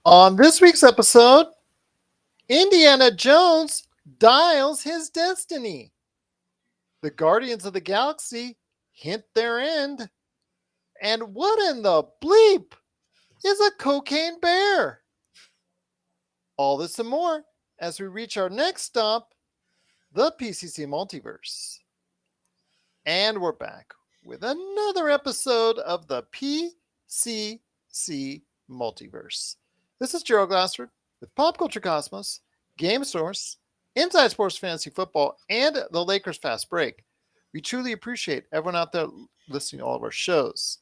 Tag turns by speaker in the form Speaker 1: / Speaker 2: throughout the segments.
Speaker 1: On this week's episode, Indiana Jones dials his destiny. The Guardians of the Galaxy hint their end. And what in the bleep is a cocaine bear? All this and more as we reach our next stop, the PCC Multiverse. And we're back with another episode of the PCC Multiverse. This is Gerald Glassford with Pop Culture Cosmos, Game Source, Inside Sports Fantasy Football, and the Lakers Fast Break. We truly appreciate everyone out there listening to all of our shows.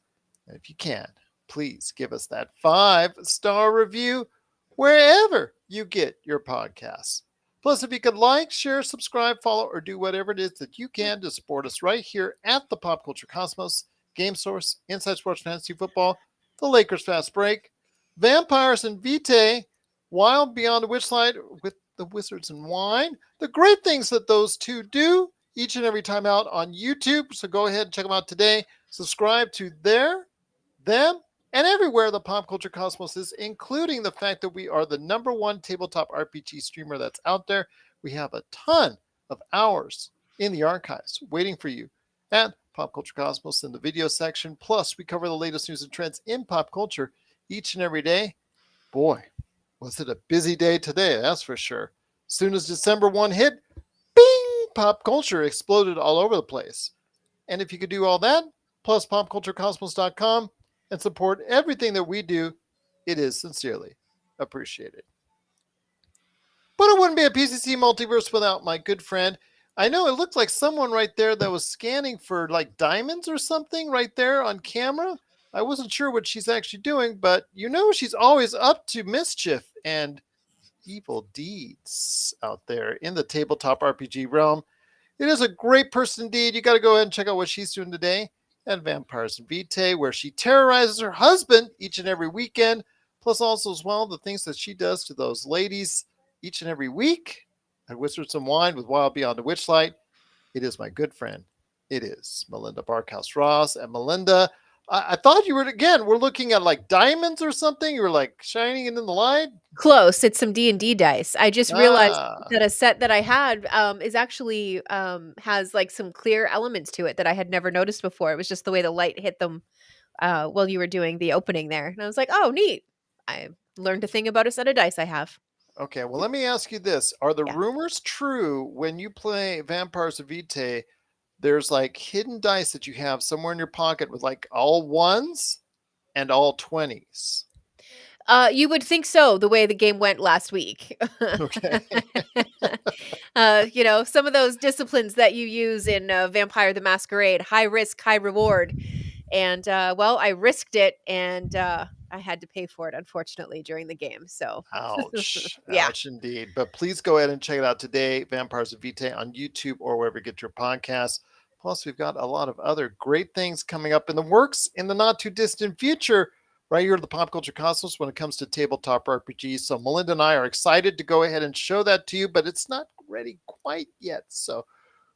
Speaker 1: And if you can, please give us that 5-star review wherever you get your podcasts. Plus, if you could like, share, subscribe, follow, or do whatever it is that you can to support us right here at the Pop Culture Cosmos, Game Source, Inside Sports Fantasy Football, the Lakers Fast Break, Vampires and Vitae, Wild Beyond the Witchlight with the Wizards and Wine, the great things that those two do each and every time out on YouTube. So go ahead and check them out today. Subscribe to them, and everywhere the Pop Culture Cosmos is, including the fact that we are the #1 tabletop RPG streamer that's out there. We have a ton of hours in the archives waiting for you at Pop Culture Cosmos in the video section. Plus, we cover the latest news and trends in pop culture each and every day. Boy, was it a busy day today, that's for sure. Soon as December 1 hit, bing, pop culture exploded all over the place. And if you could do all that, plus popculturecosmos.com, and support everything that we do, it is sincerely appreciated. But it wouldn't be a PCC Multiverse without my good friend. I know it looked like someone right there that was scanning for like diamonds or something right there on camera. I wasn't sure what she's actually doing, but you know she's always up to mischief and evil deeds out there in the tabletop RPG realm. It is a great person indeed. You got to go ahead and check out what she's doing today at Vampires and Vitae, where she terrorizes her husband each and every weekend, plus also as well the things that she does to those ladies each and every week at Wizards and Wine with Wild Beyond the Witchlight. It is my good friend. It is Melinda Barkhouse-Ross. And Melinda, I thought you we're looking at like diamonds or something. You were like shining it in the light.
Speaker 2: Close. It's some D&D dice. I just realized that a set that I had is actually has like some clear elements to it that I had never noticed before. It was just the way the light hit them while you were doing the opening there. And I was like, oh, neat. I learned a thing about a set of dice I have.
Speaker 1: Okay, well, let me ask you this. Are the
Speaker 2: Yeah.
Speaker 1: rumors true when you play Vampires of Vitae? There's like hidden dice that you have somewhere in your pocket with like all ones and all 20s.
Speaker 2: You would think so, the way the game went last week.
Speaker 1: Okay.
Speaker 2: Some of those disciplines that you use in Vampire the Masquerade, high risk, high reward. And, I risked it, and I had to pay for it, unfortunately, during the game. So,
Speaker 1: Ouch.
Speaker 2: Yeah.
Speaker 1: Ouch indeed. But please go ahead and check it out today, Vampires of Vitae on YouTube or wherever you get your podcasts. Plus, we've got a lot of other great things coming up in the works in the not too distant future, right here at the Pop Culture Cosmos when it comes to tabletop RPGs. So Melinda and I are excited to go ahead and show that to you, but it's not ready quite yet.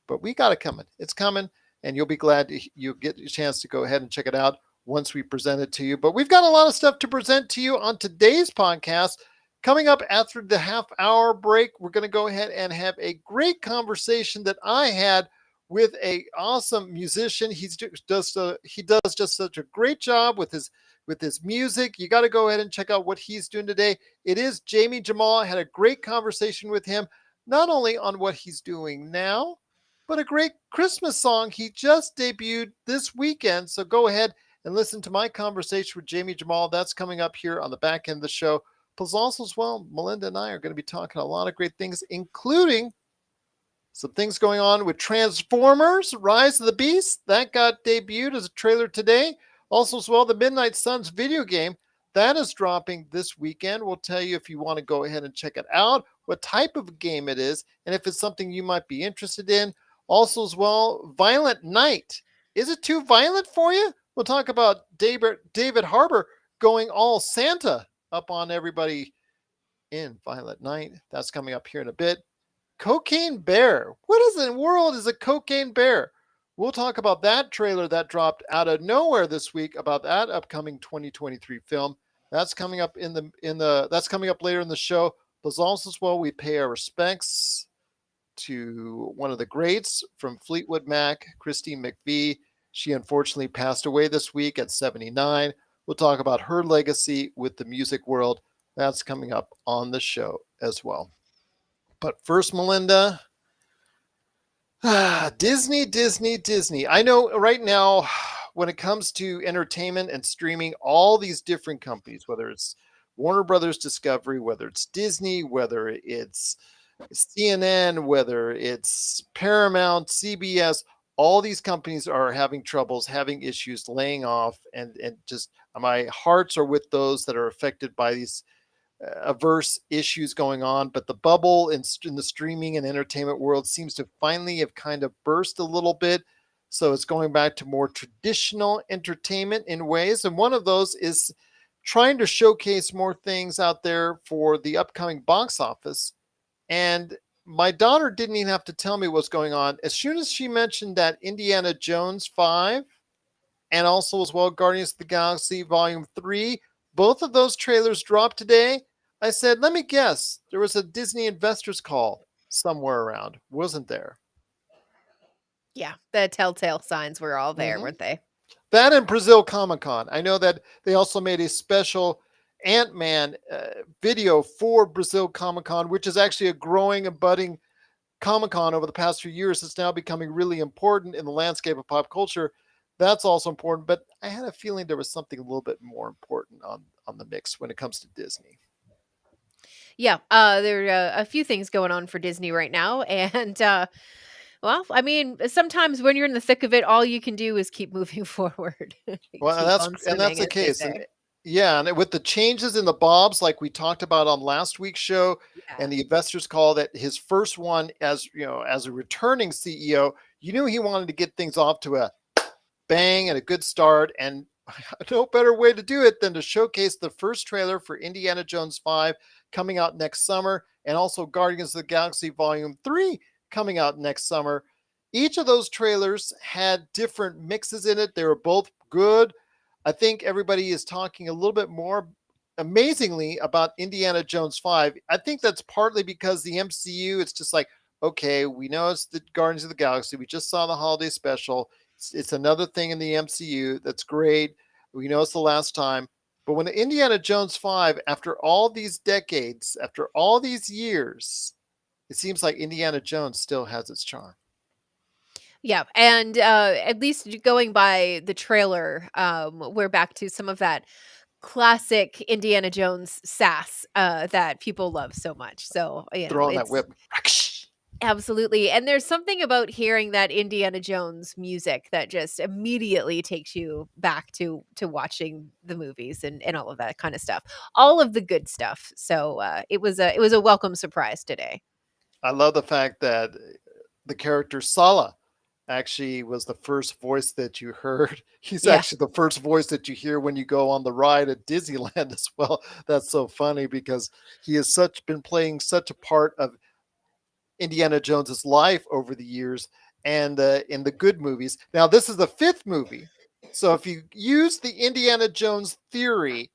Speaker 1: But we got it coming. It's coming, and you'll be glad you get a chance to go ahead and check it out once we present it to you. But we've got a lot of stuff to present to you on today's podcast. Coming up after the half-hour break, we're going to go ahead and have a great conversation that I had with a awesome musician. He does just such a great job with his music. You got to go ahead and check out what he's doing today. It is Jamie Jamal. I had a great conversation with him, not only on what he's doing now, but a great Christmas song he just debuted this weekend. So go ahead and listen to my conversation with Jamie Jamal. That's coming up here on the back end of the show. Plus also as well, Melinda and I are going to be talking a lot of great things, including some things going on with Transformers, Rise of the Beast. That got debuted as a trailer today. Also as well, the Midnight Suns video game. That is dropping this weekend. We'll tell you if you want to go ahead and check it out, what type of game it is, and if it's something you might be interested in. Also as well, Violent Night. Is it too violent for you? We'll talk about David Harbour going all Santa up on everybody in Violent Night. That's coming up here in a bit. Cocaine Bear. What in the world is a cocaine bear? We'll talk about that trailer that dropped out of nowhere this week about that upcoming 2023 film. That's coming up that's coming up later in the show. But also as well, we pay our respects to one of the greats from Fleetwood Mac, Christine McVie. She unfortunately passed away this week at 79. We'll talk about her legacy with the music world. That's coming up on the show as well. But first, Melinda, Disney, Disney, Disney. I know right now, when it comes to entertainment and streaming, all these different companies, whether it's Warner Brothers Discovery, whether it's Disney, whether it's CNN, whether it's Paramount, CBS, all these companies are having troubles, having issues, laying off, and just my hearts are with those that are affected by these averse issues going on. But the bubble in the streaming and entertainment world seems to finally have kind of burst a little bit. So it's going back to more traditional entertainment in ways. And one of those is trying to showcase more things out there for the upcoming box office. And my daughter didn't even have to tell me what's going on. As soon as she mentioned that Indiana Jones 5 and also as well Guardians of the Galaxy Volume 3, both of those trailers dropped today. I said, let me guess, there was a Disney investors call somewhere around, wasn't there?
Speaker 2: Yeah, the telltale signs were all there,
Speaker 1: Mm-hmm.
Speaker 2: weren't they?
Speaker 1: That and Brazil Comic Con. I know that they also made a special Ant-Man video for Brazil Comic Con, which is actually a growing and budding Comic Con over the past few years. It's now becoming really important in the landscape of pop culture. That's also important, but I had a feeling there was something a little bit more important on the mix when it comes to Disney.
Speaker 2: Yeah, there are a few things going on for Disney right now, and well, I mean, sometimes when you're in the thick of it, all you can do is keep moving forward,
Speaker 1: Well,
Speaker 2: keep on
Speaker 1: that's
Speaker 2: swimming,
Speaker 1: the
Speaker 2: as they
Speaker 1: case, and
Speaker 2: say.
Speaker 1: yeah, and with the changes in the Bobs, like we talked about on last week's show,
Speaker 2: Yeah,
Speaker 1: and the investors call that his first one as as a returning CEO, you knew he wanted to get things off to a bang and a good start, and no better way to do it than to showcase the first trailer for Indiana Jones 5 coming out next summer, and also Guardians of the Galaxy Volume 3 coming out next summer. Each of those trailers had different mixes in it. They were both good. I think everybody is talking a little bit more amazingly about Indiana Jones 5. I think that's partly because the MCU, it's just like, okay, we know it's the Guardians of the Galaxy. We just saw the holiday special. It's another thing in the MCU that's great. We know it's the last time. But when Indiana Jones 5, after all these decades, after all these years, it seems like Indiana Jones still has its charm.
Speaker 2: yeah, and at least going by the trailer, we're back to some of that classic Indiana Jones sass that people love so much. So
Speaker 1: Throwing that
Speaker 2: it's
Speaker 1: whip.
Speaker 2: absolutely. And there's something about hearing that Indiana Jones music that just immediately takes you back to watching the movies and all of that kind of stuff. All of the good stuff. So it was a welcome surprise today.
Speaker 1: I love the fact that the character Sala actually was the first voice that you heard. He's
Speaker 2: Yeah.
Speaker 1: actually the first voice that you hear when you go on the ride at Disneyland as well. That's so funny because he has been playing such a part of Indiana Jones's life over the years and in the good movies. Now this is the fifth movie. So if you use the Indiana Jones theory,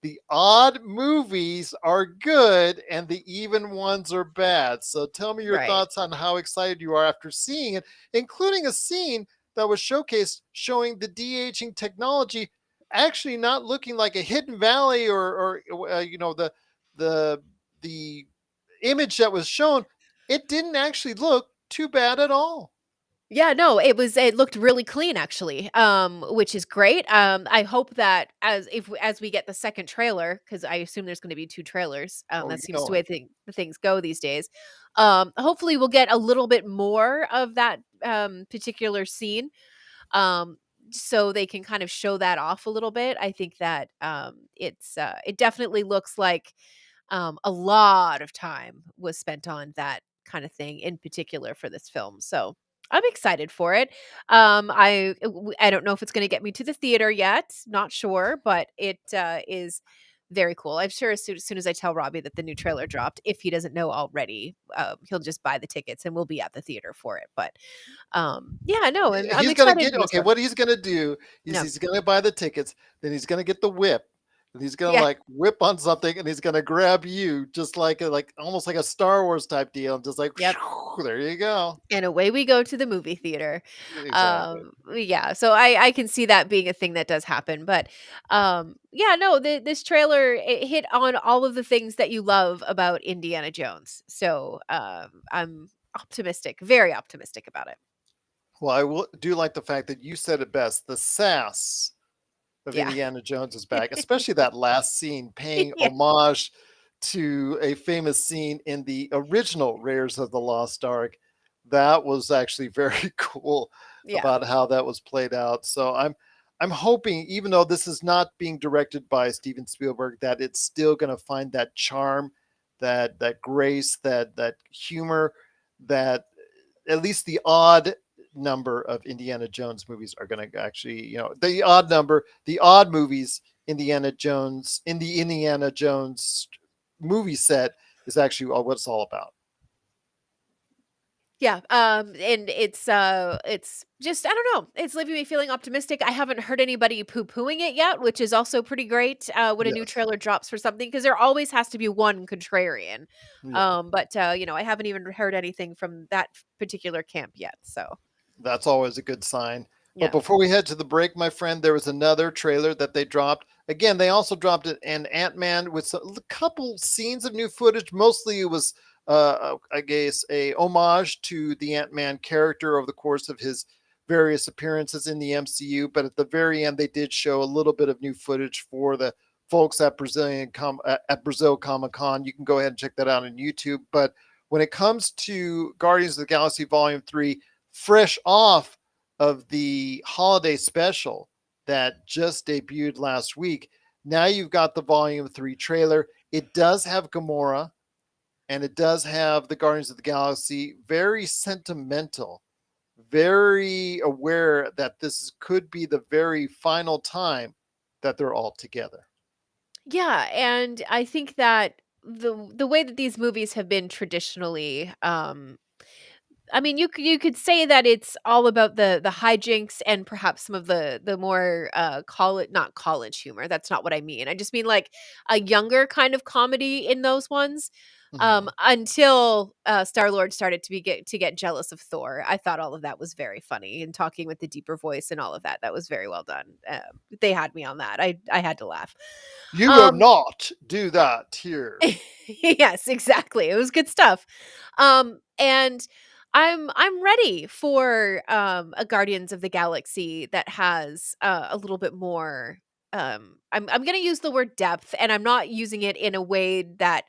Speaker 1: the odd movies are good and the even ones are bad. So tell me your
Speaker 2: Right.
Speaker 1: thoughts on how excited you are after seeing it, including a scene that was showcased showing the de-aging technology actually not looking like a hidden valley or the the image that was shown. It didn't actually look too bad at all.
Speaker 2: Yeah, no, it looked really clean actually, which is great. I hope that as we get the second trailer, because I assume there's going to be two trailers.
Speaker 1: Oh,
Speaker 2: That
Speaker 1: you
Speaker 2: seems
Speaker 1: know
Speaker 2: the way
Speaker 1: it.
Speaker 2: the things go these days. Hopefully, we'll get a little bit more of that particular scene, um, so they can kind of show that off a little bit. I think that it definitely looks like a lot of time was spent on that kind of thing in particular for this film. So I'm excited for it. I don't know if it's going to get me to the theater yet. Not sure, but it is very cool. I'm sure as soon as I tell Robbie that the new trailer dropped, if he doesn't know already, he'll just buy the tickets and we'll be at the theater for it. But yeah, no, I'm
Speaker 1: He's gonna
Speaker 2: excited
Speaker 1: get
Speaker 2: for this
Speaker 1: okay.
Speaker 2: one.
Speaker 1: What he's gonna do is
Speaker 2: No,
Speaker 1: he's gonna buy the tickets, then he's gonna get the whip, And he's gonna
Speaker 2: Yeah.
Speaker 1: like whip on something, and he's gonna grab you, just like almost like a Star Wars type deal, and just like
Speaker 2: Yep.
Speaker 1: there you go.
Speaker 2: And away we go to the movie theater.
Speaker 1: Exactly.
Speaker 2: Yeah, so I can see that being a thing that does happen, but, yeah, no, this trailer, it hit on all of the things that you love about Indiana Jones. So, I'm optimistic, very optimistic about it.
Speaker 1: Well, do like the fact that you said it best. The sass of
Speaker 2: Yeah.
Speaker 1: Indiana Jones is back, especially that last scene paying
Speaker 2: Yeah.
Speaker 1: homage to a famous scene in the original Raiders of the Lost Ark. That was actually very cool
Speaker 2: Yeah.
Speaker 1: about how that was played out. So I'm hoping, even though this is not being directed by Steven Spielberg, that it's still going to find that charm, that grace, that humor, that at least the odd number of Indiana Jones movies are going to actually, the odd movies in the Indiana Jones movie set is actually what it's all about.
Speaker 2: Yeah, and it's just, I don't know, it's leaving me feeling optimistic. I haven't heard anybody poo-pooing it yet, which is also pretty great, when a new
Speaker 1: Yes.
Speaker 2: trailer drops for something, because there always has to be one contrarian.
Speaker 1: Yeah.
Speaker 2: But, I haven't even heard anything from that particular camp yet, so,
Speaker 1: That's always a good sign. But
Speaker 2: yeah.
Speaker 1: before we head to the break, my friend, there was another trailer that they dropped. Again, they also dropped an Ant-Man with a couple scenes of new footage. Mostly it was, I guess, a homage to the Ant-Man character over the course of his various appearances in the MCU. But at the very end, they did show a little bit of new footage for the folks at at Brazil Comic Con. You can go ahead and check that out on YouTube. But when it comes to Guardians of the Galaxy Volume 3, fresh off of the holiday special that just debuted last week. Now you've got the Volume 3 trailer. It does have Gamora and it does have the Guardians of the Galaxy. Very sentimental, very aware that could be the very final time that they're all together.
Speaker 2: Yeah, and I think that the way that these movies have been traditionally, I mean, you could say that it's all about the hijinks and perhaps some of the more, college, not college humor, that's not what I mean. I just mean, like, a younger kind of comedy in those ones,
Speaker 1: Mhm.
Speaker 2: until, Star-Lord started to get jealous of Thor. I thought all of that was very funny, and talking with the deeper voice and all of that, that was very well done. They had me on that. I had to laugh.
Speaker 1: You will
Speaker 2: Um
Speaker 1: not do that here.
Speaker 2: Yes, exactly. It was good stuff. And I'm ready for a Guardians of the Galaxy that has a little bit more, I'm going to use the word depth, and I'm not using it in a way that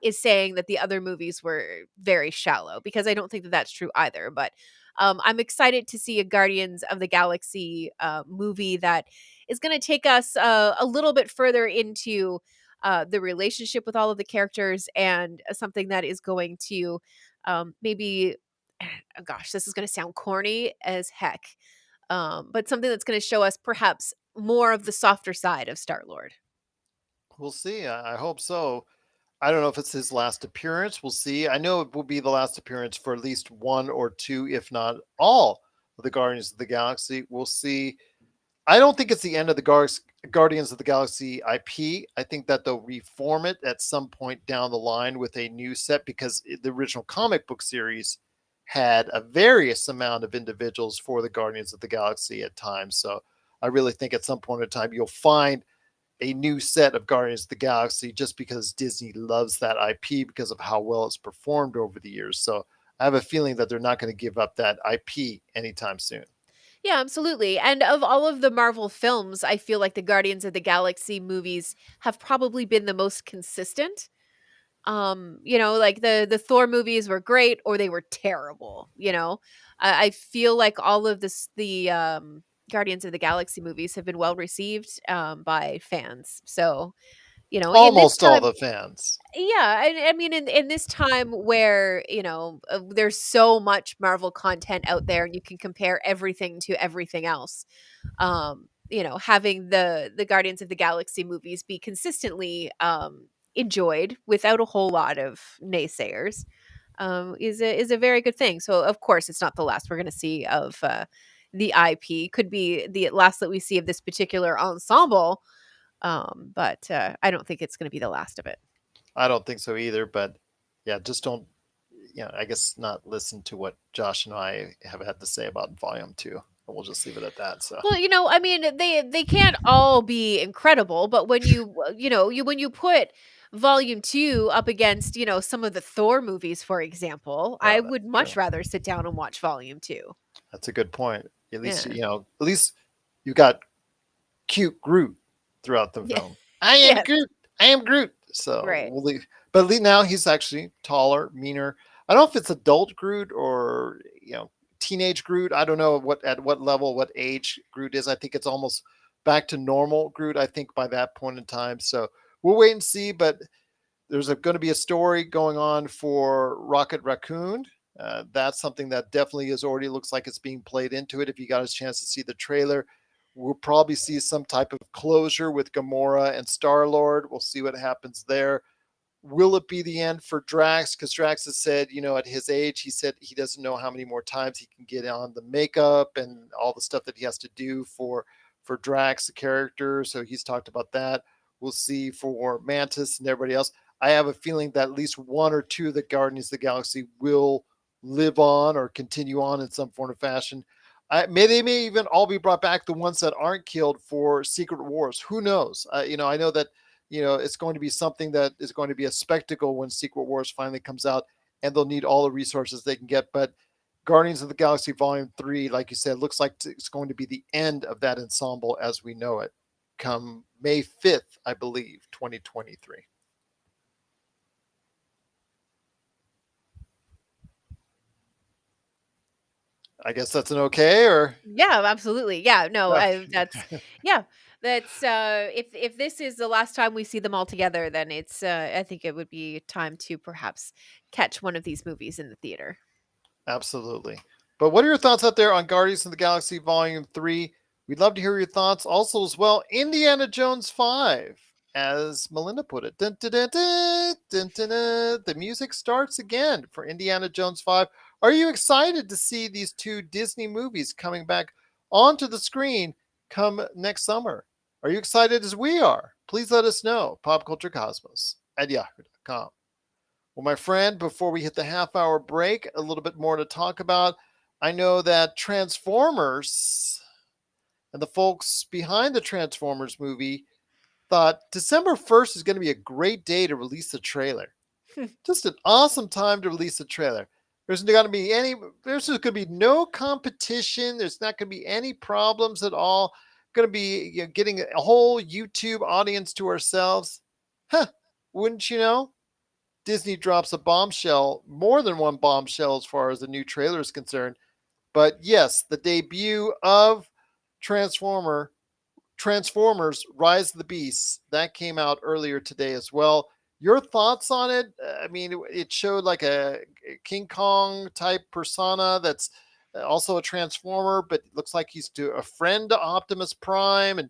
Speaker 2: is saying that the other movies were very shallow, because I don't think that that's true either, but I'm excited to see a Guardians of the Galaxy movie that is going to take us a little bit further into the relationship with all of the characters, and something that is going to, maybe, oh gosh, this is going to sound corny as heck, but something that's going to show us perhaps more of the softer side of Star Lord.
Speaker 1: We'll see. I hope so. I don't know if it's his last appearance. We'll see. I know it will be the last appearance for at least one or two, if not all, of the Guardians of the Galaxy. We'll see. I don't think it's the end of the Guardians of the Galaxy IP. I think that they'll reform it at some point down the line with a new set, because the original comic book series had a various amount of individuals for the Guardians of the Galaxy at times. So I really think at some point in time you'll find a new set of Guardians of the Galaxy, just because Disney loves that IP because of how well it's performed over the years. So I have a feeling that they're not going to give up that IP anytime soon.
Speaker 2: Yeah, absolutely. And of all of the Marvel films, I feel like the Guardians of the Galaxy movies have probably been the most consistent. Like the Thor movies were great or they were terrible. I feel like all of the Guardians of the Galaxy movies have been well received, by fans. So, in this
Speaker 1: Almost all
Speaker 2: time,
Speaker 1: the fans.
Speaker 2: yeah, I mean, in this time where, there's so much Marvel content out there, and you can compare everything to everything else, having the Guardians of the Galaxy movies be consistently, enjoyed without a whole lot of naysayers, is a very good thing. So of course it's not the last we're going to see of, the IP. Could be the last that we see of this particular ensemble, But I don't think it's going to be the last of it.
Speaker 1: I don't think so either. But yeah, just don't. I guess not listen to what Josh and I have had to say about Volume 2. And we'll just leave it at that. So
Speaker 2: Well, I mean, they can't all be incredible, but when when you put Volume 2 up against, some of the Thor movies, for example, I
Speaker 1: oh,
Speaker 2: would
Speaker 1: that's true.
Speaker 2: much rather sit down and watch Volume 2.
Speaker 1: That's a good point. At least
Speaker 2: Yeah.
Speaker 1: at least you got cute Groot throughout the
Speaker 2: Yeah.
Speaker 1: film. I am
Speaker 2: Yeah.
Speaker 1: Groot. I am Groot. So
Speaker 2: Right.
Speaker 1: we'll leave. But at least now he's actually taller, meaner. I don't know if it's adult Groot or teenage Groot. I don't know at what level, what age Groot is. I think it's almost back to normal Groot. I think by that point in time. So we'll wait and see. But there's going to be a story going on for Rocket Raccoon. That's something that definitely is already looks like it's being played into it. If you got a chance to see the trailer, we'll probably see some type of closure with Gamora and Star Lord. We'll see what happens there. Will it be the end for Drax? Because Drax has said, at his age, he said he doesn't know how many more times he can get on the makeup and all the stuff that he has to do for Drax, the character. So he's talked about that. We'll see for Mantis and everybody else. I have a feeling that at least one or two of the Guardians of the Galaxy will live on or continue on in some form or fashion. They may even all be brought back. The ones that aren't killed for Secret Wars. Who knows? I know that it's going to be something that is going to be a spectacle when Secret Wars finally comes out, and they'll need all the resources they can get. But Guardians of the Galaxy Volume 3, like you said, looks like it's going to be the end of that ensemble as we know it come May 5th, I believe, 2023. I guess that's an okay, or
Speaker 2: Yeah, absolutely. Yeah, no, yeah. That's if this is the last time we see them all together, then it's I think it would be time to perhaps catch one of these movies in the theater.
Speaker 1: Absolutely. But what are your thoughts out there on Guardians of the Galaxy Volume 3? We'd love to hear your thoughts. Also, as well, Indiana Jones 5, as Melinda put it. Dun, dun, dun, dun, dun, dun, dun. The music starts again for Indiana Jones 5. Are you excited to see these two Disney movies coming back onto the screen come next summer? Are you excited as we are? Please let us know. popculturecosmos@yahoo.com. Well, my friend, before we hit the half hour break, a little bit more to talk about. I know that Transformers and the folks behind the Transformers movie thought December 1st is going to be a great day to release the trailer. Just an awesome time to release the trailer. There's going to be there's going to be no competition. There's not going to be any problems at all. Going to be getting a whole YouTube audience to ourselves. Huh, wouldn't you know? Disney drops a bombshell, more than one bombshell as far as the new trailer is concerned. But yes, the debut of Transformer Transformers Rise of the Beasts that came out earlier today as well. Your thoughts on it? I mean, it showed like a King Kong type persona that's also a Transformer, but looks like he's a friend to Optimus Prime and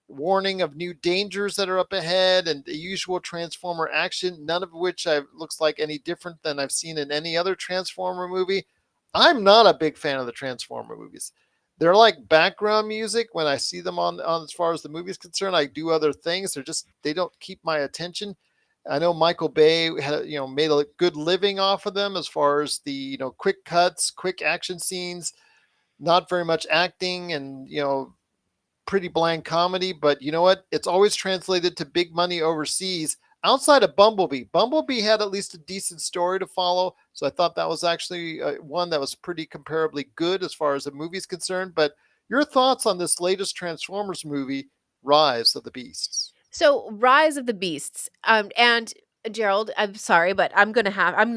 Speaker 1: warning of new dangers that are up ahead and the usual Transformer action, none of which looks like any different than I've seen in any other Transformer movie. I'm not a big fan of the Transformer movies. They're like background music when I see them on as far as the movie is concerned. I do other things. They don't keep my attention. I know Michael Bay had made a good living off of them as far as the quick cuts, quick action scenes, not very much acting, and pretty bland comedy, but you know what? It's always translated to big money overseas. Outside of Bumblebee, Bumblebee had at least a decent story to follow, so I thought that was actually one that was pretty comparably good as far as the movie's concerned. But your thoughts on this latest Transformers movie, Rise of the Beasts?
Speaker 2: So, Rise of the Beasts, and Gerald, I'm sorry, but I'm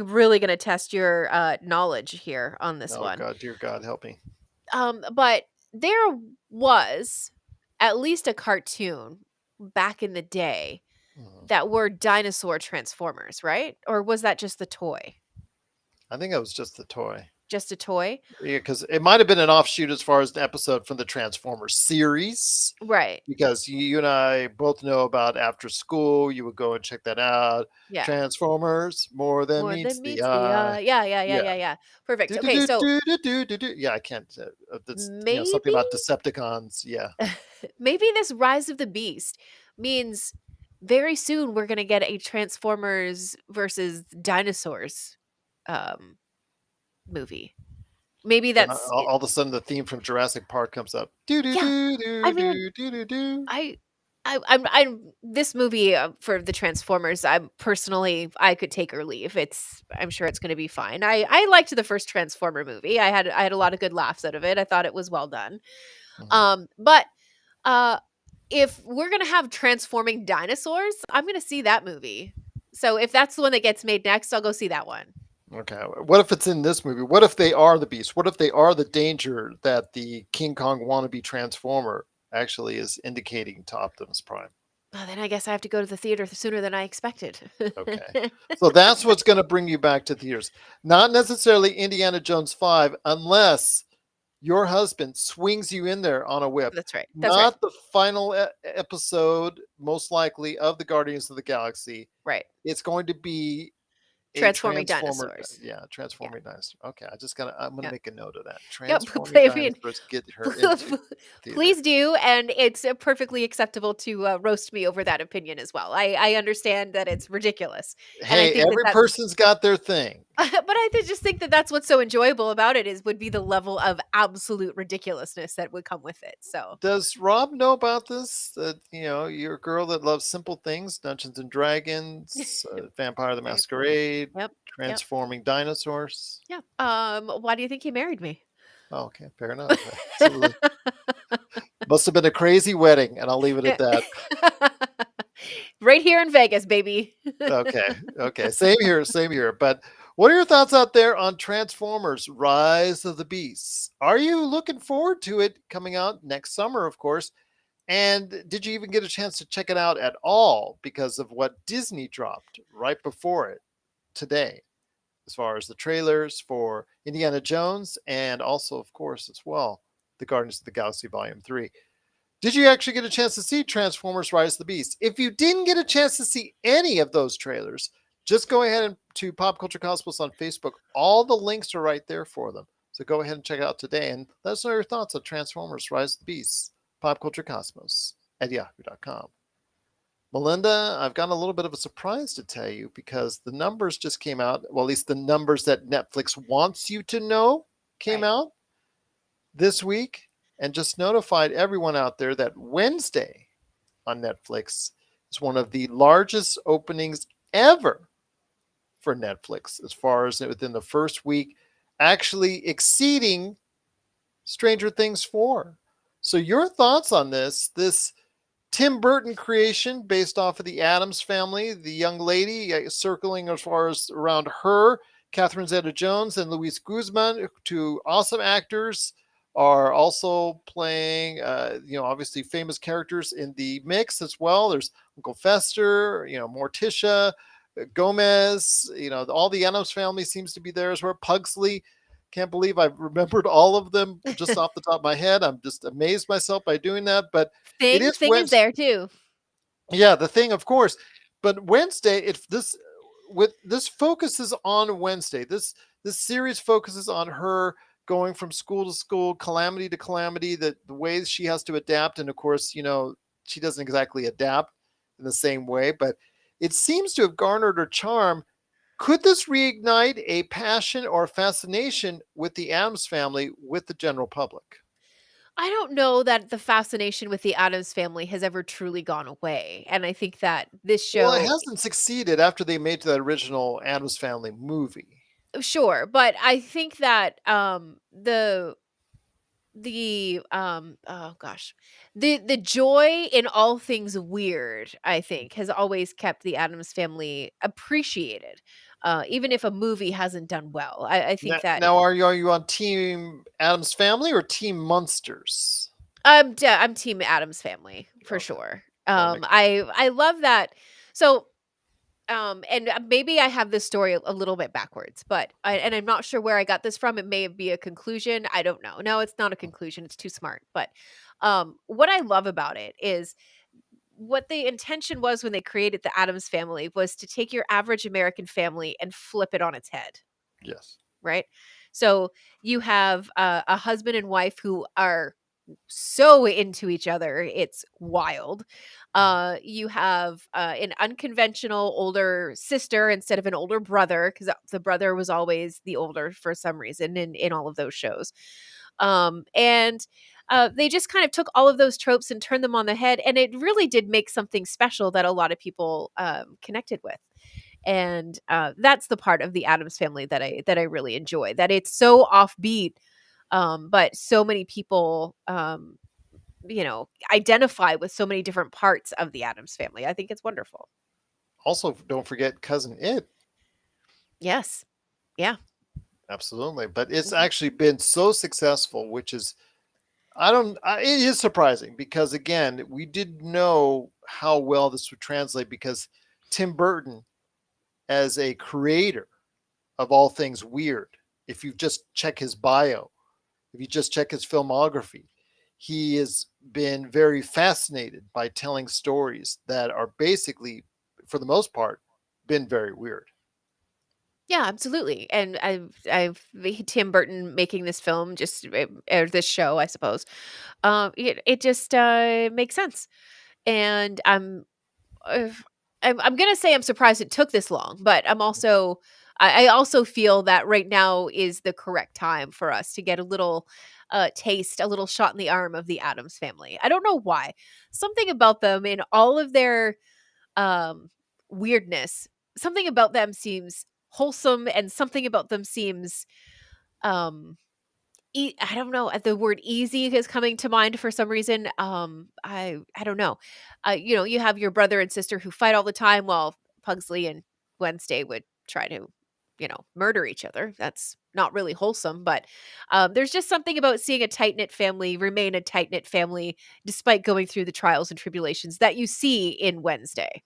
Speaker 2: really gonna test your knowledge here on this
Speaker 1: Oh
Speaker 2: one.
Speaker 1: God, dear God, help me.
Speaker 2: But there was at least a cartoon back in the day
Speaker 1: Mhm.
Speaker 2: that were dinosaur Transformers, right? Or was that just the toy?
Speaker 1: I think it was just the toy.
Speaker 2: Just a toy?
Speaker 1: Yeah, because it might have been an offshoot as far as the episode from the Transformers series.
Speaker 2: Right.
Speaker 1: Because you and I both know about after school, you would go and check that out.
Speaker 2: Yeah.
Speaker 1: Transformers, more than
Speaker 2: More
Speaker 1: meets
Speaker 2: than
Speaker 1: the
Speaker 2: meets the
Speaker 1: eye.
Speaker 2: eye. Yeah, yeah, yeah,
Speaker 1: Yeah.
Speaker 2: yeah, yeah. Perfect.
Speaker 1: Do, do,
Speaker 2: Okay,
Speaker 1: do,
Speaker 2: so
Speaker 1: do, do, do, do, do. Yeah, I can't. That's something
Speaker 2: maybe
Speaker 1: about Decepticons. Yeah.
Speaker 2: maybe this Rise of the Beast means very soon we're gonna get a Transformers versus dinosaurs um movie. Maybe
Speaker 1: Then
Speaker 2: that's
Speaker 1: all of a sudden the theme from Jurassic Park comes up. Do do
Speaker 2: yeah.
Speaker 1: do
Speaker 2: I
Speaker 1: do
Speaker 2: mean,
Speaker 1: do do do do.
Speaker 2: I I'm this movie for the Transformers. I'm personally, I could take or leave. I'm sure it's going to be fine. I liked the first Transformer movie. I had a lot of good laughs out of it. I thought it was well done.
Speaker 1: Mhm.
Speaker 2: But uh, if we're gonna have transforming dinosaurs, I'm gonna see that movie. So if that's the one that gets made next, I'll go see that one.
Speaker 1: Okay. What if it's in this movie? What if they are the beast? What if they are the danger that the King Kong wannabe Transformer actually is indicating to Optimus Prime?
Speaker 2: Well, then I guess I have to go to the theater sooner than I expected.
Speaker 1: Okay. So that's what's going to bring you back to theaters. Not necessarily Indiana Jones 5, unless your husband swings you in there on a whip.
Speaker 2: That's right. That's right.
Speaker 1: Not the final episode, most likely, of the Guardians of the Galaxy.
Speaker 2: Right.
Speaker 1: It's going to be a
Speaker 2: Transforming
Speaker 1: transformer.
Speaker 2: dinosaurs.
Speaker 1: Yeah,
Speaker 2: Yeah.
Speaker 1: transforming dinosaur. Okay, I'm gonna
Speaker 2: Yeah.
Speaker 1: make a note of that.
Speaker 2: Yep.
Speaker 1: Transforming
Speaker 2: I mean,
Speaker 1: dinosaurs get her into theater.
Speaker 2: please do, and it's perfectly acceptable to roast me over that opinion as well. I understand that it's ridiculous, and I
Speaker 1: Hey,
Speaker 2: think that
Speaker 1: every
Speaker 2: that's
Speaker 1: person's got their thing.
Speaker 2: but just think that that's what's so enjoyable about it is would be the level of absolute ridiculousness that would come with it. So
Speaker 1: Does Rob know about this? That you're a girl that loves simple things, Dungeons and Dragons, Vampire the
Speaker 2: right.
Speaker 1: Masquerade,
Speaker 2: Yep. Yep.
Speaker 1: transforming dinosaurs.
Speaker 2: Yeah. Why do you think he married me?
Speaker 1: Oh, okay, fair enough. Absolutely, must have been a crazy wedding, and I'll leave it at that.
Speaker 2: Right here in Vegas, baby.
Speaker 1: Okay, okay, same here, same here. But what are your thoughts out there on Transformers: Rise of the Beasts? Are you looking forward to it coming out next summer, of course? And did you even get a chance to check it out at all because of what Disney dropped right before it today, as far as the trailers for Indiana Jones and also, of course, as well, the Guardians of the Galaxy Volume 3? Did you actually get a chance to see Transformers Rise of the Beast? If you didn't get a chance to see any of those trailers, just go ahead and to Pop Culture Cosmos on Facebook. All the links are right there for them. So go ahead and check it out today and let us know your thoughts on Transformers Rise of the Beasts, Pop Culture Cosmos at yahoo.com. Melinda, I've got a little bit of a surprise to tell you because the numbers just came out. Well, at least the numbers that Netflix wants you to know came
Speaker 2: Right.
Speaker 1: out this week and just notified everyone out there that Wednesday on Netflix is one of the largest openings ever for Netflix as far as within the first week, actually exceeding Stranger Things 4. So, your thoughts on this Tim Burton creation based off of the Addams family, the young lady circling as far as around her, Catherine Zeta Jones and Luis Guzman, two awesome actors, are also playing, obviously famous characters in the mix as well. There's Uncle Fester, Morticia, Gomez, all the Addams family seems to be there as well. Pugsley. Can't believe I've remembered all of them just off the top of my head. I'm just amazed myself by doing that. But it is
Speaker 2: Thing is
Speaker 1: Wednesday.
Speaker 2: there too.
Speaker 1: Yeah, the thing, of course. But Wednesday, if this focuses on Wednesday. This series focuses on her going from school to school, calamity to calamity, the ways she has to adapt. And of course, she doesn't exactly adapt in the same way, but it seems to have garnered her charm. Could this reignite a passion or fascination with the Addams family with the general public?
Speaker 2: I don't know that the fascination with the Addams family has ever truly gone away, and I think that this
Speaker 1: Well, it
Speaker 2: show
Speaker 1: hasn't succeeded after they made that original Addams Family movie.
Speaker 2: sure, but I think that, oh gosh, the joy in all things weird, I think, has always kept the Addams family appreciated, even if a movie hasn't done well. I think that
Speaker 1: Now, are you on Team Addams Family or Team Munsters?
Speaker 2: I'm team Addams family for
Speaker 1: Okay,
Speaker 2: sure.
Speaker 1: want to make
Speaker 2: I love that. So and maybe I have this story a little bit backwards, but and I'm not sure where I got this from. It may be a conclusion. I don't know. No, it's not a conclusion. It's too smart. But what I love about it is what the intention was when they created the Addams family was to take your average American family and flip it on its head,
Speaker 1: yes.
Speaker 2: right? So you have a husband and wife who are so into each other. It's wild. You have an unconventional older sister instead of an older brother, because the brother was always the older for some reason in all of those shows. And they just kind of took all of those tropes and turned them on the head, and it really did make something special that a lot of people connected with. And that's the part of the Addams Family that I really enjoy. That it's so offbeat, but so many people, identify with so many different parts of the Addams Family. I think it's wonderful.
Speaker 1: Also, don't forget Cousin It.
Speaker 2: Yes. Yeah.
Speaker 1: Absolutely. But it's
Speaker 2: Mhm.
Speaker 1: actually been so successful, which is, it is surprising because, again, we didn't know how well this would translate because Tim Burton, as a creator of all things weird, if you just check his bio, if you just check his filmography, he has been very fascinated by telling stories that are basically, for the most part, been very weird.
Speaker 2: Yeah, absolutely. And I've Tim Burton making this film just or this show, I suppose. It just makes sense. And uh, I'm gonna say I'm surprised it took this long, but I also feel that right now is the correct time for us to get a little taste, a little shot in the arm of the Adams Family. I don't know why. Something about them in all of their um weirdness, something about them seems wholesome, and something about them seems um I don't know, the word easy is coming to mind for some reason. I don't know. You have your brother and sister who fight all the time while Pugsley and Wednesday would try to, murder each other. That's not really wholesome, but there's just something about seeing a tight-knit family remain a tight-knit family despite going through the trials and tribulations that you see in Wednesday.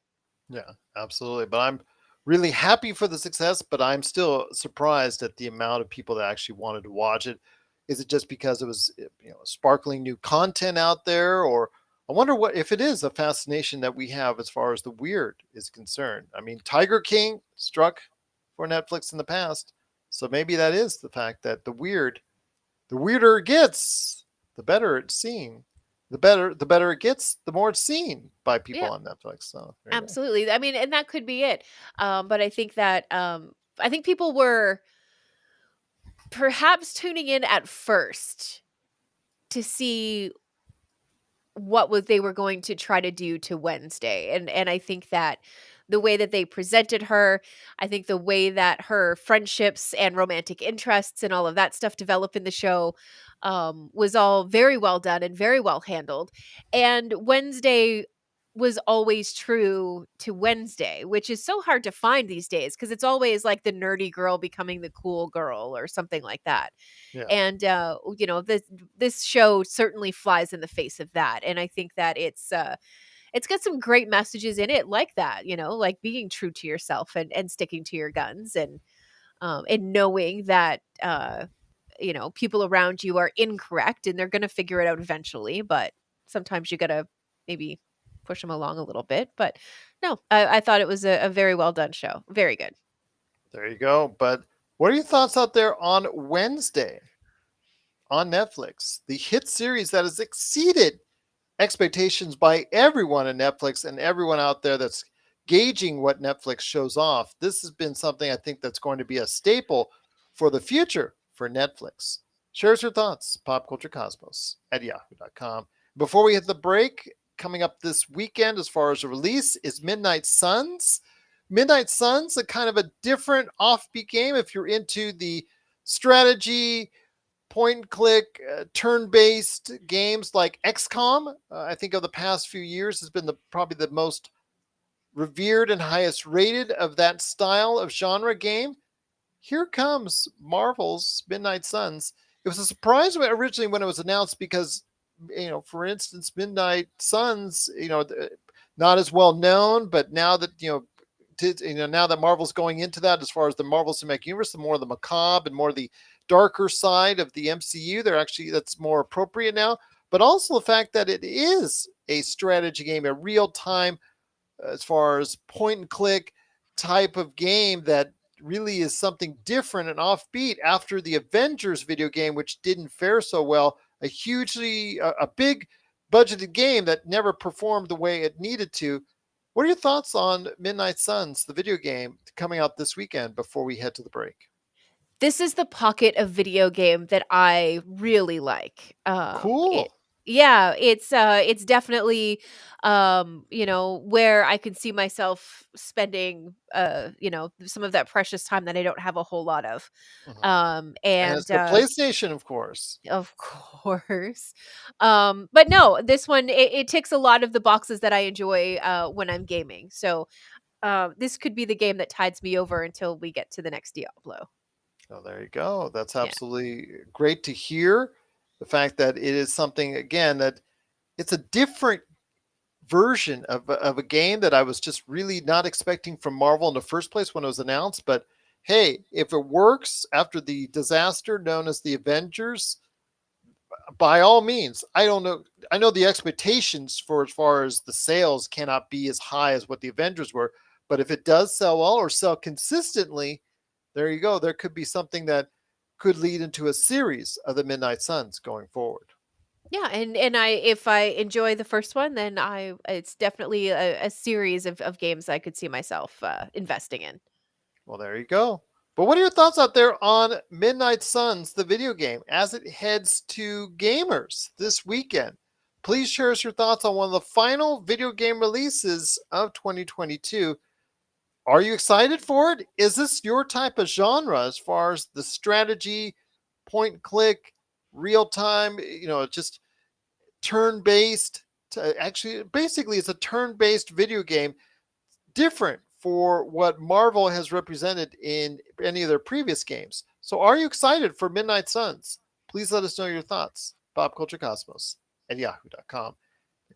Speaker 1: Yeah, absolutely. But I'm really happy for the success, but I'm still surprised at the amount of people that actually wanted to watch it. Is it just because it was, sparkling new content out there, or I wonder what if it is a fascination that we have as far as the weird is concerned. I mean, Tiger King struck for Netflix in the past, so maybe that is the fact that the weirder it gets, the better it's seen. The better it gets, the more it's seen by people
Speaker 2: Yeah,
Speaker 1: on Netflix. So there you go.
Speaker 2: absolutely. I mean, and that could be it. But I think people were perhaps tuning in at first to see what was they were going to try to do to Wednesday. And I think that the way that they presented her, I think the way that her friendships and romantic interests and all of that stuff develop in the show was all very well done and very well handled. And Wednesday was always true to Wednesday, which is so hard to find these days because it's always like the nerdy girl becoming the cool girl or something like that.
Speaker 1: Yeah.
Speaker 2: And this show certainly flies in the face of that, and I think that it's got some great messages in it like that, like being true to yourself and sticking to your guns, and knowing that people around you are incorrect and they're going to figure it out eventually, but sometimes you got to maybe push them along a little bit. But no, I thought it was a very well done show, very good.
Speaker 1: There you go. But what are your thoughts out there on Wednesday on Netflix? The hit series that has exceeded expectations by everyone at Netflix and everyone out there that's gauging what Netflix shows off. This has been something I think that's going to be a staple for the future for Netflix. Share your thoughts, popculturecosmos at yahoo.com. Before we hit the break, coming up this weekend as far as a release is Midnight Suns. Midnight Suns, a kind of a different offbeat game if you're into the strategy, point and click, turn-based games like XCOM. I think of the past few years has been probably the most revered and highest rated of that style of genre game. Here comes Marvel's Midnight Suns. It was a surprise originally when it was announced because, for instance, Midnight Suns, not as well known, but now that, now that Marvel's going into that as far as the Marvel Cinematic Universe, the more the macabre and more the darker side of the MCU, that's more appropriate now. But also the fact that it is a strategy game, a real time, as far as point and click type of game that really is something different and offbeat after the Avengers video game, which didn't fare so well. a hugely a big budgeted game that never performed the way it needed to. What are your thoughts on Midnight Suns, the video game coming out this weekend before we head to the break?
Speaker 2: This is the pocket of video game that I really like.
Speaker 1: Cool.
Speaker 2: Yeah, it's definitely where I could see myself spending some of that precious time that I don't have a whole lot of.
Speaker 1: Mhm. And it's
Speaker 2: And
Speaker 1: the PlayStation, of course.
Speaker 2: Of course. But no, this one it ticks a lot of the boxes that I enjoy when I'm gaming. So this could be the game that tides me over until we get to the next Diablo.
Speaker 1: Oh, there you go. That's
Speaker 2: Yeah.
Speaker 1: absolutely great to hear. The fact that it is something, again, that it's a different version of a game that I was just really not expecting from Marvel in the first place when it was announced. But hey, if it works after the disaster known as the Avengers, by all means. I don't know. I know the expectations for as far as the sales cannot be as high as what the Avengers were, but if it does sell well or sell consistently, there you go. There could be something that could lead into a series of the Midnight Suns going forward.
Speaker 2: Yeah, and I if I enjoy the first one, then I it's definitely a series of games I could see myself investing in.
Speaker 1: Well, there you go. But what are your thoughts out there on Midnight Suns, the video game, as it heads to gamers this weekend? Please share us your thoughts on one of the final video game releases of 2022. Are you excited for it? Is this your type of genre as far as the strategy, point and click, real time, just turn based? Actually, basically, it's a turn based video game, different for what Marvel has represented in any of their previous games. So, are you excited for Midnight Suns? Please let us know your thoughts. PopCultureCosmos at yahoo.com.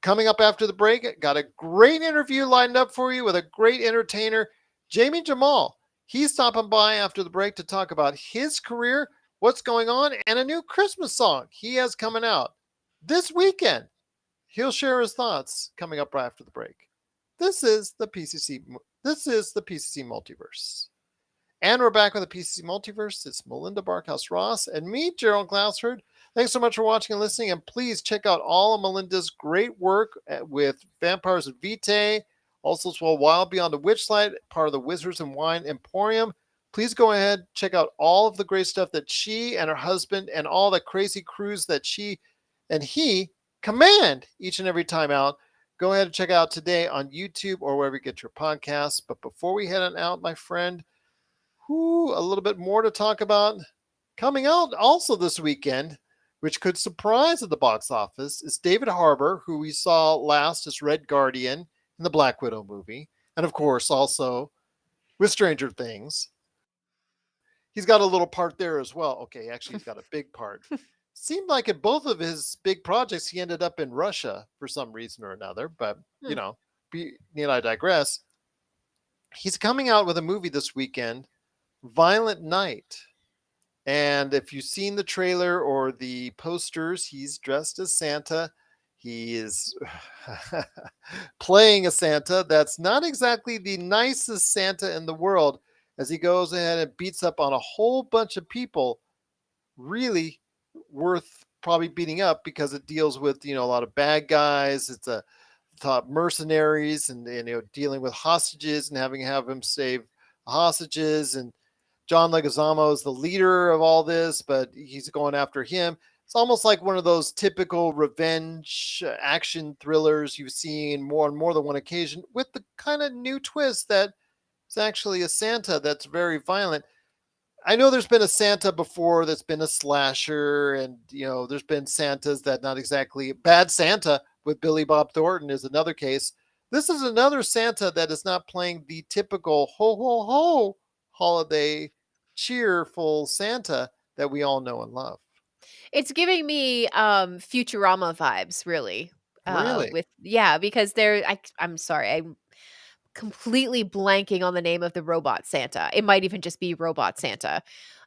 Speaker 1: Coming up after the break, got a great interview lined up for you with a great entertainer, Jamie Jamal. He's stopping by after the break to talk about his career, what's going on, and a new Christmas song he has coming out this weekend. He'll share his thoughts coming up right after the break. This is the PCC. This is the PCC Multiverse. And we're back with the PCC Multiverse. It's Melinda Barkhouse Ross and me, Gerald Glassford. Thanks so much for watching and listening. And please check out all of Melinda's great work with Vampires of Vitae, also as well Wild Beyond the Witchlight, part of the Wizards and Wine Emporium. Please go ahead, check out all of the great stuff that she and her husband and all the crazy crews that she and he command each and every time out. Go ahead and check out today on YouTube or wherever you get your podcasts. But before we head on out, my friend, a little bit more to talk about coming out also this weekend, which could surprise at the box office, is David Harbour, who we saw last as Red Guardian in the Black Widow movie. And of course, also with Stranger Things. He's got a little part there as well. Okay, actually, he's got a big part. Seemed like in both of his big projects, he ended up in Russia for some reason or another. But, need I digress. He's coming out with a movie this weekend, Violent Night. And if you've seen the trailer or the posters, he's dressed as Santa. He is playing a Santa that's not exactly the nicest Santa in the world, as he goes ahead and beats up on a whole bunch of people, really worth probably beating up because it deals with, a lot of bad guys. It's a top mercenaries and dealing with hostages and having to have him save hostages. And John Leguizamo is the leader of all this, but he's going after him. It's almost like one of those typical revenge action thrillers you've seen more on more than one occasion, with the kind of new twist that it's actually a Santa that's very violent. I know there's been a Santa before that's been a slasher, and there's been Santas that not exactly Bad Santa with Billy Bob Thornton is another case. This is another Santa that is not playing the typical ho ho ho holiday cheerful Santa that we all know and love.
Speaker 2: It's giving me Futurama vibes, really.
Speaker 1: Really?
Speaker 2: Because I'm sorry, I'm completely blanking on the name of the robot Santa. It might even just be Robot Santa.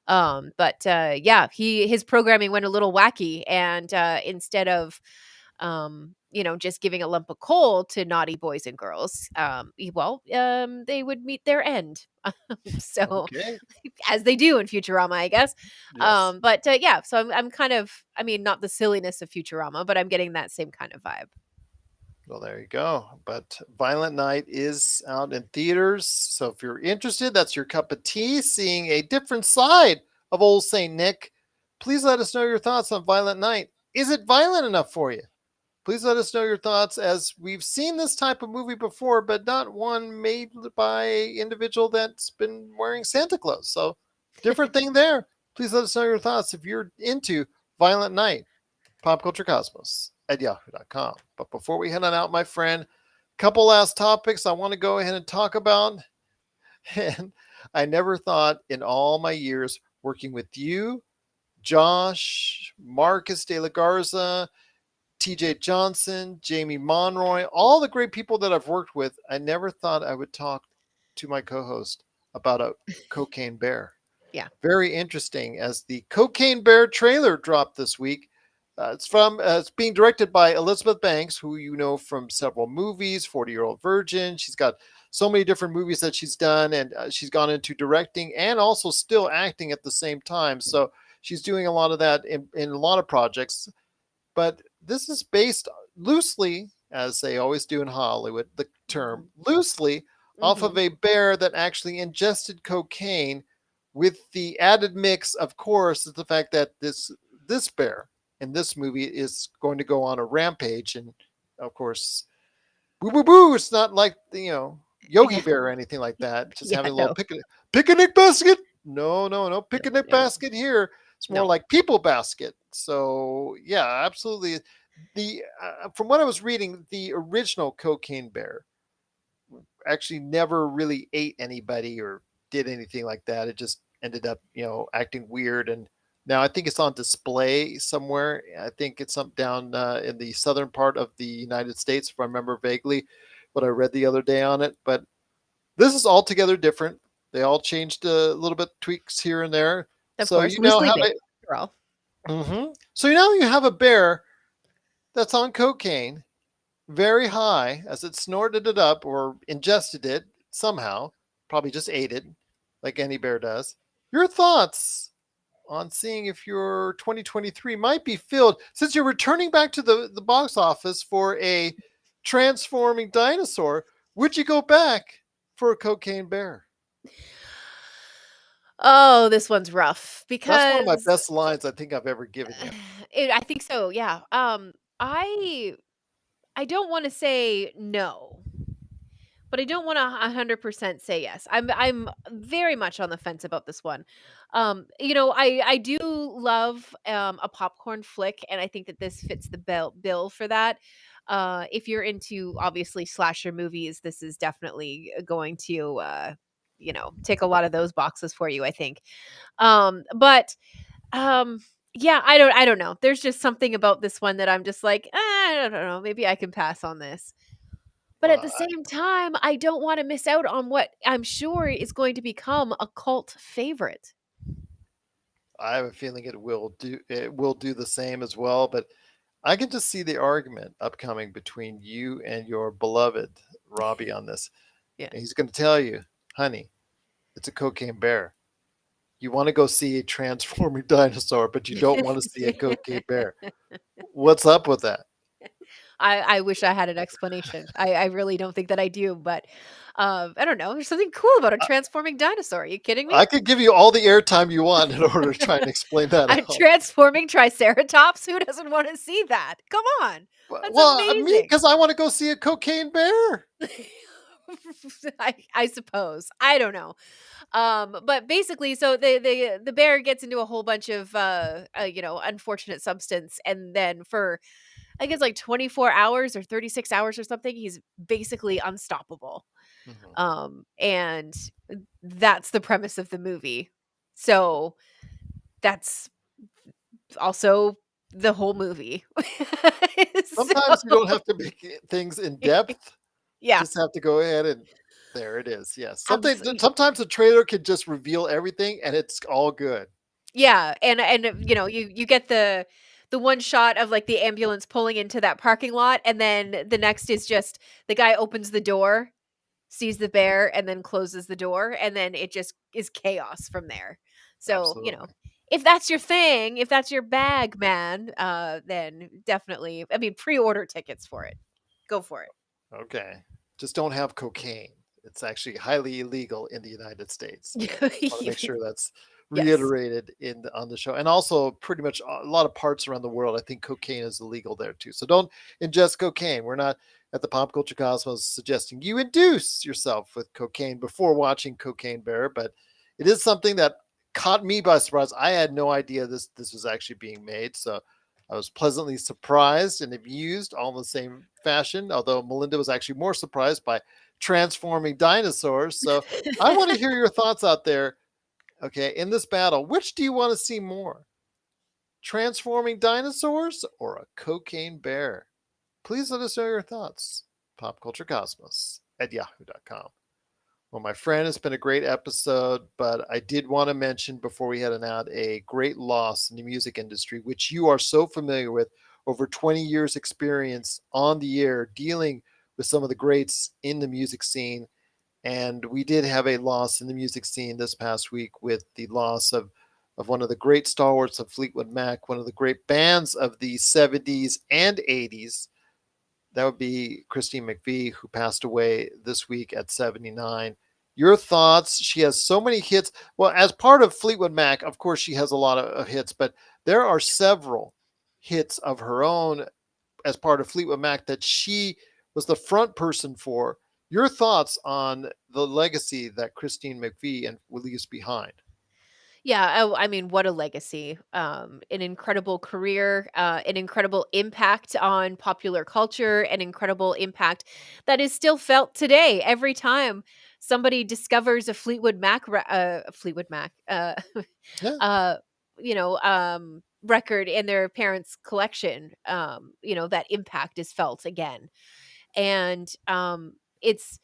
Speaker 2: But his programming went a little wacky, and instead of just giving a lump of coal to naughty boys and girls, they would meet their end. So,
Speaker 1: Okay.
Speaker 2: as they do in Futurama, I guess.
Speaker 1: Yes.
Speaker 2: Yeah, so I'm kind of, I mean, not the silliness of Futurama, but I'm getting that same kind of vibe.
Speaker 1: Well, there you go. But Violent Night is out in theaters. So if you're interested, that's your cup of tea, seeing a different side of old St. Nick. Please let us know your thoughts on Violent Night. Is it violent enough for you? Please let us know your thoughts, as we've seen this type of movie before, but not one made by an individual that's been wearing Santa Claus. So, different thing there. Please let us know your thoughts if you're into Violent Night, popculturecosmos at yahoo.com. But before we head on out, my friend, couple last topics I want to go ahead and talk about. And I never thought in all my years working with you, Josh, Marcus de la Garza, TJ Johnson, Jamie Monroy, all the great people that I've worked with, I never thought I would talk to my co-host about a cocaine bear.
Speaker 2: Yeah.
Speaker 1: Very interesting, as the Cocaine Bear trailer dropped this week. It's being directed by Elizabeth Banks, who you know from several movies, 40-Year-Old Virgin. She's got so many different movies that she's done, and she's gone into directing and also still acting at the same time. So she's doing a lot of that in a lot of projects. But this is based loosely, as they always do in Hollywood, the term loosely, off of
Speaker 2: Mhm.
Speaker 1: a bear that actually ingested cocaine, with the added mix, of course, is the fact that this bear in this movie is going to go on a rampage. And of course, boo boo boo, it's not like Yogi
Speaker 2: Yeah.
Speaker 1: Bear or anything like that, just
Speaker 2: Yeah,
Speaker 1: having a little
Speaker 2: no.
Speaker 1: picnic basket. No
Speaker 2: No,
Speaker 1: picnic
Speaker 2: no, no.
Speaker 1: basket here. It's more
Speaker 2: No.
Speaker 1: like people basket. So yeah, absolutely. The From what I was reading, the original Cocaine Bear actually never really ate anybody or did anything like that. It just ended up, acting weird. And now I think it's on display somewhere. I think it's up down in the southern part of the United States, if I remember vaguely what I read the other day on it. But this is altogether different. They all changed a little bit, tweaks here and there.
Speaker 2: Of
Speaker 1: So
Speaker 2: course,
Speaker 1: you now
Speaker 2: loosely
Speaker 1: have
Speaker 2: based,
Speaker 1: a
Speaker 2: after all.
Speaker 1: So now you have a bear that's on cocaine, very high, as it snorted it up or ingested it somehow, probably just ate it like any bear does. Your thoughts on seeing if your 2023 might be filled, since you're returning back to the box office for a transforming dinosaur, would you go back for a cocaine bear?
Speaker 2: Oh, this one's rough
Speaker 1: That's one of my
Speaker 2: because
Speaker 1: best lines I think I've ever given you.
Speaker 2: I think so, yeah. I I don't wanna say no, but I don't wanna 100% say yes. I'm very much on the fence about this one. I do love, a popcorn flick, and I think that this fits the bill for that. If you're into, obviously, slasher movies, this is definitely going to, tick a lot of those boxes for you, I think. But yeah, I don't know. There's just something about this one that I'm just like, I don't know. Maybe I can pass on this. But at
Speaker 1: Well,
Speaker 2: the same time, I don't want to miss out on what I'm sure is going to become a cult favorite.
Speaker 1: I have a feeling it will do the same as well, but I can just see the argument upcoming between you and your beloved Robbie on this.
Speaker 2: Yeah.
Speaker 1: And he's going to tell you, honey, it's a cocaine bear. You want to go see a transforming dinosaur, but you don't want to see a cocaine bear. What's up with that?
Speaker 2: I wish I had an explanation. I really don't think that I do, but I don't know. There's something cool about a
Speaker 1: I,
Speaker 2: transforming dinosaur. Are you kidding me?
Speaker 1: I could give you all the airtime you want in order to try and explain that
Speaker 2: A
Speaker 1: out.
Speaker 2: transforming triceratops? Who doesn't want to see that? Come on. That's
Speaker 1: Well, me,
Speaker 2: amazing.
Speaker 1: because I want to go see a cocaine bear.
Speaker 2: I suppose. I don't know. But basically, so the bear gets into a whole bunch of unfortunate substance, and then for I guess like 24 hours or 36 hours or something, he's basically unstoppable.
Speaker 1: Mhm.
Speaker 2: And that's the premise of the movie. So that's also the whole movie.
Speaker 1: Sometimes you don't
Speaker 2: So
Speaker 1: have to make things in depth.
Speaker 2: yeah,
Speaker 1: Just have to go ahead and there it is. Yes.
Speaker 2: absolutely.
Speaker 1: Sometimes the trailer can just reveal everything and it's all good.
Speaker 2: Yeah, and you get the one shot of like the ambulance pulling into that parking lot, and then the next is just the guy opens the door, sees the bear, and then closes the door, and then it just is chaos from there. So,
Speaker 1: Absolutely.
Speaker 2: if that's your thing, if that's your bag, man, then definitely, I mean, pre-order tickets for it. Go for it.
Speaker 1: Okay. Just don't have cocaine. It's actually highly illegal in the United States. Want to make sure that's
Speaker 2: Yes.
Speaker 1: reiterated on the show. And also, pretty much a lot of parts around the world, I think cocaine is illegal there too. So don't ingest cocaine. We're not at the Pop Culture Cosmos suggesting you induce yourself with cocaine before watching Cocaine Bear, but it is something that caught me by surprise. I had no idea this was actually being made. So I was pleasantly surprised and amused all in the same fashion, although Melinda was actually more surprised by transforming dinosaurs. So I want to hear your thoughts out there. Okay, in this battle, which do you want to see more? Transforming dinosaurs or a cocaine bear? Please let us know your thoughts. Popculturecosmos at yahoo.com. Well, my friend, it's been a great episode, but I did want to mention before we head on out a great loss in the music industry, which you are so familiar with, over 20 years experience on the air dealing with some of the greats in the music scene. And we did have a loss in the music scene this past week with the loss of one of the great stalwarts of Fleetwood Mac, one of the great bands of the 70s and 80s. That would be Christine McVie, who passed away this week at 79. Your thoughts? She has so many hits. Well, as part of Fleetwood Mac, of course, she has a lot of hits, but there are several hits of her own as part of Fleetwood Mac that she was the front person for. Your thoughts on the legacy that Christine McVie and leaves behind?
Speaker 2: Yeah, I mean, what a legacy. An incredible career, an incredible impact on popular culture, an incredible impact that is still felt today every time somebody discovers a Fleetwood Mac,
Speaker 1: Yeah.
Speaker 2: uh, record in their parents' collection. That impact is felt again. And it's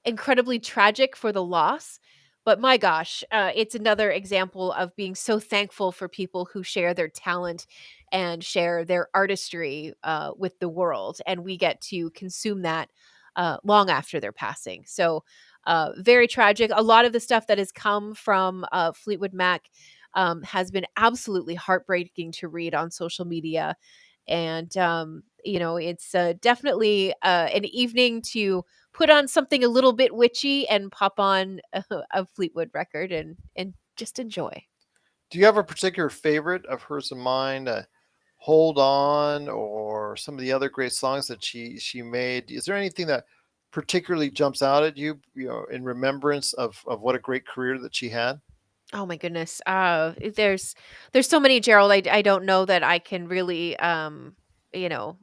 Speaker 2: incredibly tragic for the loss. But my gosh, it's another example of being so thankful for people who share their talent and share their artistry with the world. And we get to consume that long after their passing. So, very tragic. A lot of the stuff that has come from Fleetwood Mac has been absolutely heartbreaking to read on social media. And, it's definitely an evening to put on something a little bit witchy and pop on a Fleetwood record and just enjoy.
Speaker 1: Do you have a particular favorite of hers in mind? Hold On, or some of the other great songs that she made. Is there anything that particularly jumps out at you, in remembrance of what a great career that she had?
Speaker 2: Oh my goodness. There's so many, Gerald. I don't know that I can really you know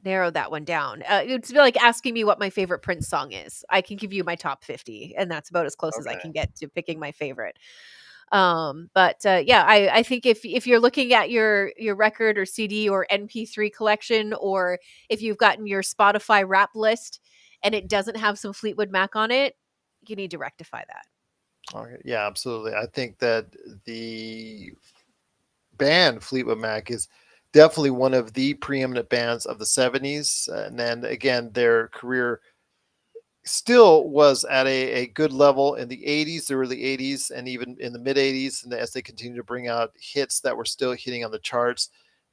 Speaker 2: narrow that one down. It's like asking me what my favorite Prince song is. I can give you my top 50, and that's about as close as I
Speaker 1: Okay.
Speaker 2: can get to picking my favorite. But yeah, I think if you're looking at your record or CD or MP3 collection, or if you've gotten your Spotify rap list and it doesn't have some Fleetwood Mac on it, you need to rectify that.
Speaker 1: Okay. Yeah, absolutely. I think that the band Fleetwood Mac is definitely one of the preeminent bands of the 70s. And then again, their career still was at a good level in the 80s, the early 80s, and even in the mid 80s. And as they continue to bring out hits that were still hitting on the charts,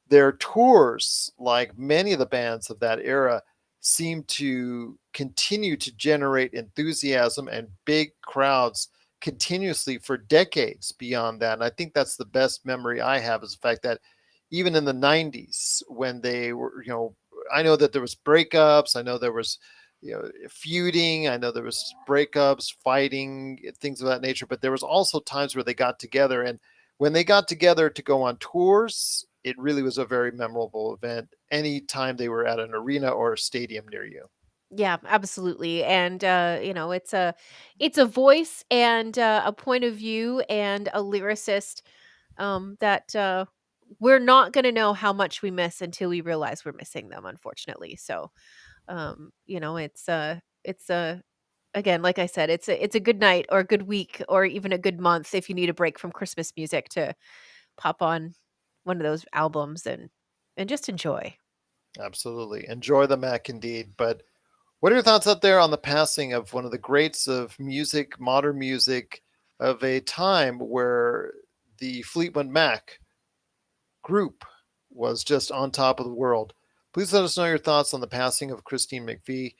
Speaker 1: their tours, like many of the bands of that era, seem to continue to generate enthusiasm and big crowds continuously for decades beyond that. And I think that's the best memory I have, is the fact that even in the 90s, when they were, I know that there was breakups, I know there was, feuding, I know there was breakups, fighting, things of that nature, but there was also times where they got together, and when they got together to go on tours, it really was a very memorable event anytime they were at an arena or a stadium near you.
Speaker 2: Yeah, absolutely. And it's a voice and a point of view and a lyricist that we're not going to know how much we miss until we realize we're missing them, unfortunately. So, it's again, like I said, it's a good night or a good week or even a good month if you need a break from Christmas music to pop on one of those albums and and just enjoy.
Speaker 1: Absolutely. Enjoy the Mac indeed. But what are your thoughts out there on the passing of one of the greats of music, modern music, of a time where the Fleetwood Mac group was just on top of the world? Please let us know your thoughts on the passing of Christine McVie,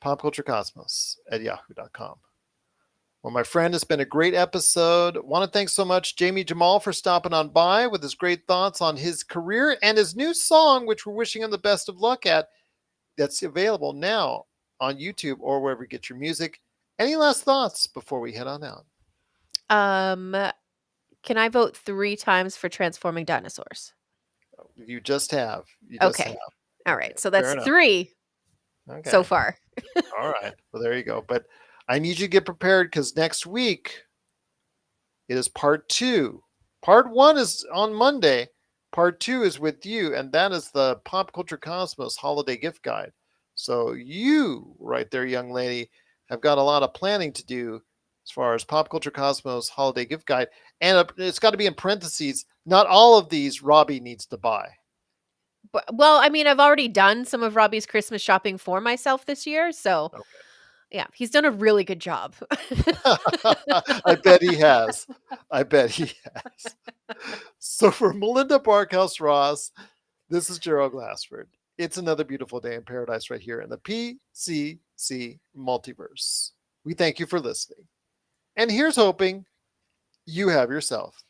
Speaker 1: popculturecosmos@yahoo.com. Well, my friend, it's been a great episode. Want to thank so much Jamie Jamal for stopping on by with his great thoughts on his career and his new song, which we're wishing him the best of luck at. That's available now on YouTube or wherever you get your music. Any last thoughts before we head on out?
Speaker 2: Um, can I vote 3 times for transforming dinosaurs?
Speaker 1: You just have. You just have.
Speaker 2: Okay. All
Speaker 1: Okay.
Speaker 2: right. So
Speaker 1: Fair
Speaker 2: that's
Speaker 1: enough.
Speaker 2: 3 so
Speaker 1: Okay.
Speaker 2: far.
Speaker 1: All right. Well, there you go. But I need you to get prepared because next week it is part 2. Part 1 is on Monday. Part 2 is with you, and that is the Pop Culture Cosmos Holiday Gift Guide. So you, right there, young lady, have got a lot of planning to do as far as Pop Culture Cosmos Holiday Gift Guide. And it's got to be in parentheses. Not all of these Robbie needs to buy.
Speaker 2: But, well, I mean, I've already done some of Robbie's Christmas shopping for myself this year, so
Speaker 1: Okay.
Speaker 2: yeah, he's done a really good job.
Speaker 1: I bet he has. I bet he has. So for Melinda Barkhouse Ross, this is Gerald Glassford. It's another beautiful day in paradise right here in the PCC Multiverse. We thank you for listening. And here's hoping you have yourself